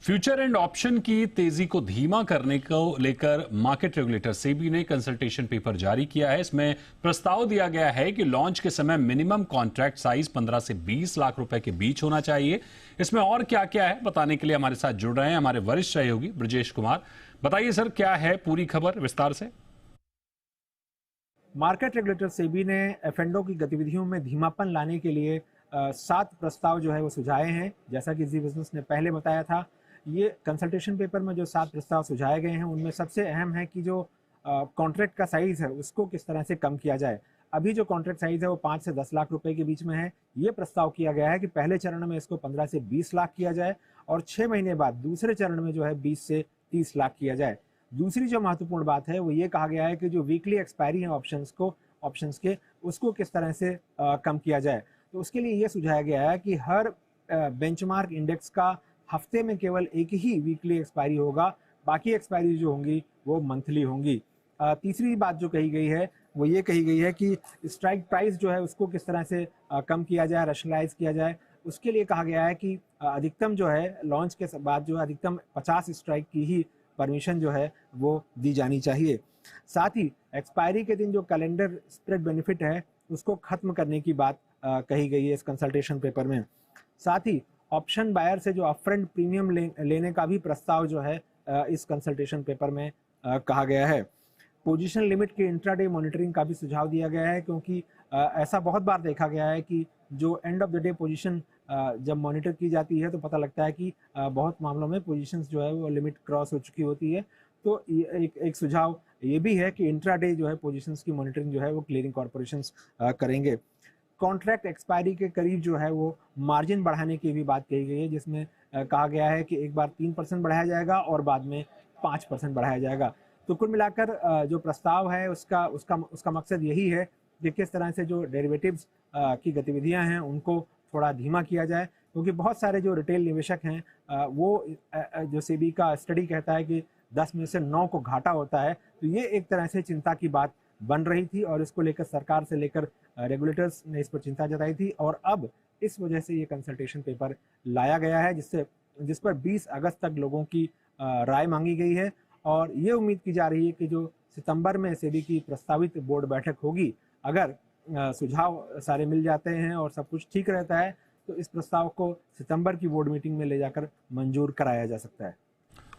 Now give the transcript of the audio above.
Future and option की तेजी को धीमा करने को लेकर मार्केट रेगुलेटर सेबी ने कंसल्टेशन पेपर जारी किया है। इसमें प्रस्ताव दिया गया है कि लॉन्च के समय मिनिमम कॉन्ट्रैक्ट साइज 15 से 20 लाख रुपए के बीच होना चाहिए। इसमें और क्या क्या है बताने के लिए हमारे साथ जुड़ रहे हैं हमारे वरिष्ठ सहयोगी ब्रजेश कुमार। बताइए सर, क्या है पूरी खबर विस्तार से। मार्केट रेगुलेटर सेबी ने एफएंडो की गतिविधियों में धीमापन लाने के लिए 7 प्रस्ताव जो है वो सुझाए हैं। जैसा कि जी बिजनेस ने पहले बताया था, ये कंसल्टेशन पेपर में जो 7 प्रस्ताव सुझाए गए हैं उनमें सबसे अहम है कि जो कॉन्ट्रैक्ट का साइज है उसको किस तरह से कम किया जाए। अभी जो कॉन्ट्रैक्ट साइज है वो 5 से 10 लाख रुपए के बीच में है। ये प्रस्ताव किया गया है कि पहले चरण में इसको 15 से 20 लाख किया जाए और 6 महीने बाद दूसरे चरण में जो है 20 से 30 लाख किया जाए। दूसरी जो महत्वपूर्ण बात है वो ये कहा गया है कि जो वीकली एक्सपायरी है ऑप्शंस के उसको किस तरह से कम किया जाए। तो उसके लिए ये सुझाया गया है कि हर बेंचमार्क इंडेक्स का हफ्ते में केवल एक ही वीकली एक्सपायरी होगा, बाकी एक्सपायरी जो होंगी वो मंथली होंगी। तीसरी बात जो कही गई है वो ये कही गई है कि स्ट्राइक प्राइस जो है उसको किस तरह से कम किया जाए, रैशनलाइज किया जाए। उसके लिए कहा गया है कि अधिकतम जो है लॉन्च के बाद जो है अधिकतम 50 स्ट्राइक की ही परमिशन जो है वो दी जानी चाहिए। साथ ही एक्सपायरी के दिन जो कैलेंडर स्प्रेड बेनिफिट है उसको खत्म करने की बात कही गई है इस कंसल्टेशन पेपर में। साथ ही ऑप्शन बायर से जो अपफ्रंट प्रीमियम लेने का भी प्रस्ताव जो है इस कंसल्टेशन पेपर में कहा गया है। पोजीशन लिमिट के इंट्राडे मॉनिटरिंग का भी सुझाव दिया गया है, क्योंकि ऐसा बहुत बार देखा गया है कि जो end of the day position जब मॉनिटर की जाती है तो पता लगता है कि बहुत मामलों में पोजीशंस जो है वो लिमिट क्रॉस हो चुकी होती है। तो एक सुझाव ये भी है कि इंट्राडे जो है पोजीशंस की मॉनिटरिंग जो है वो क्लियरिंग कॉर्पोरेशंस करेंगे। कॉन्ट्रैक्ट एक्सपायरी के करीब जो है वो मार्जिन बढ़ाने की भी बात कही गई है, जिसमें कहा गया है कि एक बार 3% बढ़ाया जाएगा और बाद में 5% बढ़ाया जाएगा। तो कुल मिलाकर जो प्रस्ताव है उसका मकसद यही है कि किस तरह से जो डेरिवेटिव्स की गतिविधियां हैं उनको थोड़ा धीमा किया जाए, क्योंकि बहुत सारे जो रिटेल निवेशक हैं वो जो सेबी का स्टडी कहता है कि 10 में से 9 को घाटा होता है। तो ये एक तरह से चिंता की बात बन रही थी और इसको लेकर सरकार से लेकर रेगुलेटर्स ने इस पर चिंता जताई थी और अब इस वजह से ये कंसल्टेशन पेपर लाया गया है जिस पर 20 अगस्त तक लोगों की राय मांगी गई है। और ये उम्मीद की जा रही है कि जो सितंबर में सेबी की प्रस्तावित बोर्ड बैठक होगी, अगर सुझाव सारे मिल जाते हैं और सब कुछ ठीक रहता है तो इस प्रस्ताव को सितंबर की बोर्ड मीटिंग में ले जाकर मंजूर कराया जा सकता है।